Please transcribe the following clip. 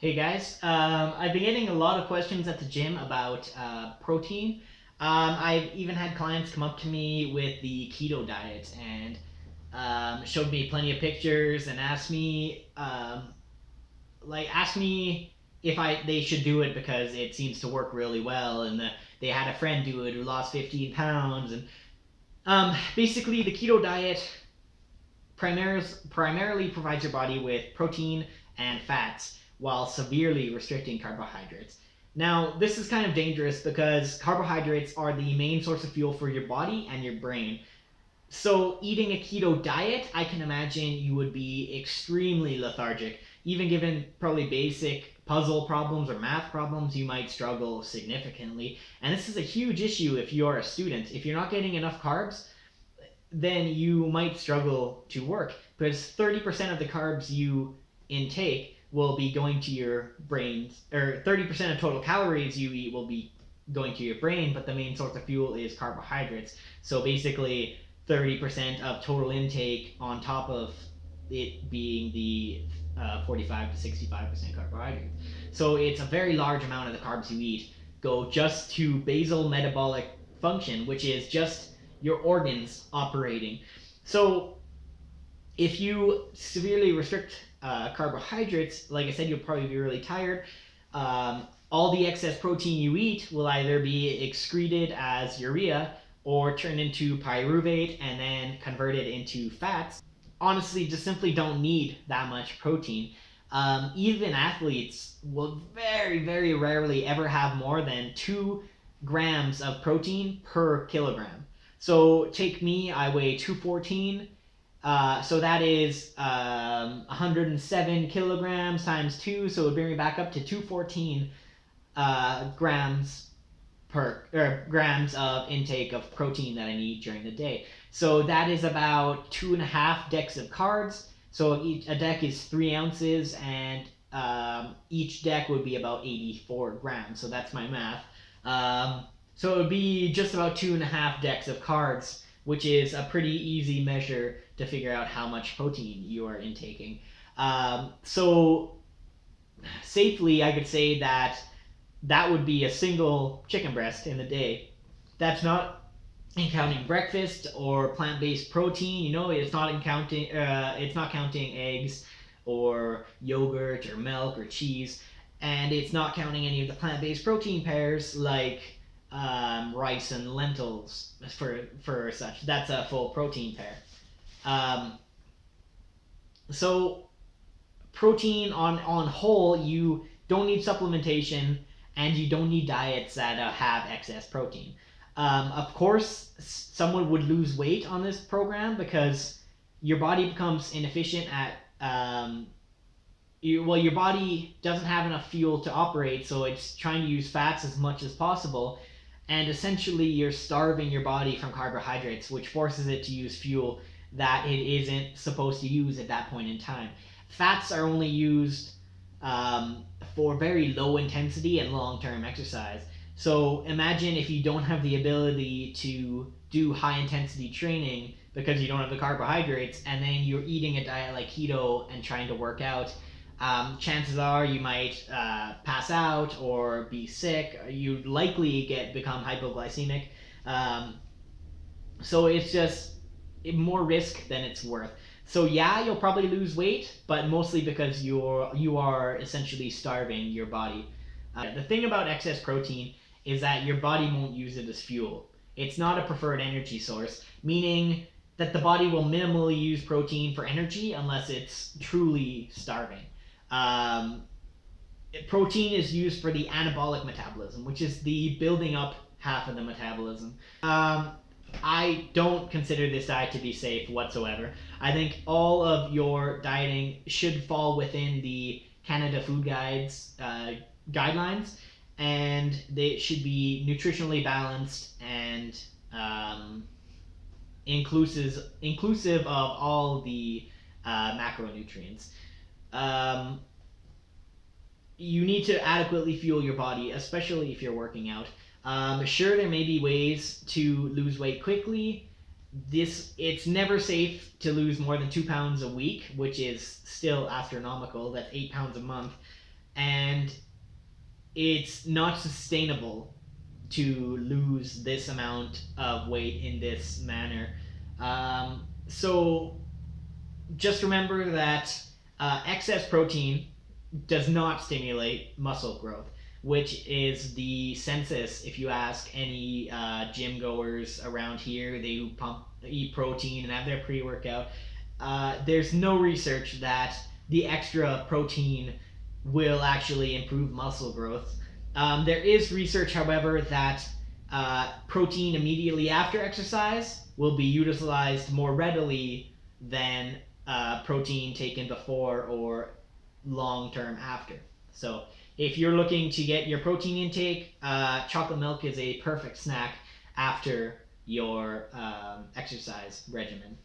Hey guys, I've been getting a lot of questions at the gym about protein. I've even had clients come up to me with the keto diet and showed me plenty of pictures and asked me if they should do it because it seems to work really well, and they had a friend do it who lost 15 pounds. And basically, the keto diet primarily provides your body with protein and fats while severely restricting carbohydrates. Now, this is kind of dangerous because carbohydrates are the main source of fuel for your body and your brain. So, eating a keto diet, I can imagine you would be extremely lethargic. Even given probably basic puzzle problems or math problems, you might struggle significantly. And this is a huge issue if you're a student. If you're not getting enough carbs, then you might struggle to work because 30% of the carbs you intake will be going to your brains, or 30% of total calories you eat will be going to your brain, but the main source of fuel is carbohydrates. So basically, 30% of total intake on top of it being the 45 to 65% carbohydrates. So it's a very large amount of the carbs you eat go just to basal metabolic function, which is just your organs operating. So if you severely restrict carbohydrates, like I said, you'll probably be really tired. All the excess protein you eat will either be excreted as urea or turned into pyruvate and then converted into fats. Honestly, just simply don't need that much protein. Even athletes will very rarely ever have more than 2 grams of protein per kilogram. So take me, I weigh 214. So that is 107 kilograms times 2, so it would bring me back up to 214 grams of intake of protein that I need during the day. So that is about 2.5 decks of cards. So a deck is 3 ounces, and each deck would be about 84 grams. So that's my math. So it would be just about 2.5 decks of cards, which is a pretty easy measure to figure out how much protein you are intaking. So safely, I could say that would be a single chicken breast in a day. That's not counting breakfast or plant-based protein. It's not counting eggs or yogurt or milk or cheese, and it's not counting any of the plant-based protein pairs like rice and lentils for such. That's a full protein pair. Um, so protein on whole, you don't need supplementation, and you don't need diets that have excess protein. Of course, someone would lose weight on this program because your body becomes inefficient at your body doesn't have enough fuel to operate, so it's trying to use fats as much as possible, and essentially you're starving your body from carbohydrates, which forces it to use fuel that it isn't supposed to use at that point in time. Fats are only used for very low intensity and long term exercise. So imagine if you don't have the ability to do high intensity training because you don't have the carbohydrates, and then you're eating a diet like keto and trying to work out. Chances are you might pass out or be sick. You'd likely become hypoglycemic. Um, so it's just more risk than it's worth. So yeah, you'll probably lose weight, but mostly because you are essentially starving your body. The thing about excess protein is that your body won't use it as fuel. It's not a preferred energy source, meaning that the body will minimally use protein for energy unless it's truly starving. Um, Protein is used for the anabolic metabolism, which is the building up half of the metabolism. I don't consider this diet to be safe whatsoever. I think all of your dieting should fall within the Canada Food Guide's guidelines, and they should be nutritionally balanced and inclusive of all the macronutrients. Um, you need to adequately fuel your body, especially if you're working out. Sure, there may be ways to lose weight quickly. It's never safe to lose more than 2 pounds a week, which is still astronomical. That's 8 pounds a month. and it's not sustainable to lose this amount of weight in this manner. So just remember that excess protein does not stimulate muscle growth, which is the census. If you ask any gym goers around here, they eat protein and have their pre workout. There's no research that the extra protein will actually improve muscle growth. There is research, however, that protein immediately after exercise will be utilized more readily than protein taken before or long term after. So if you're looking to get your protein intake, chocolate milk is a perfect snack after your exercise regimen.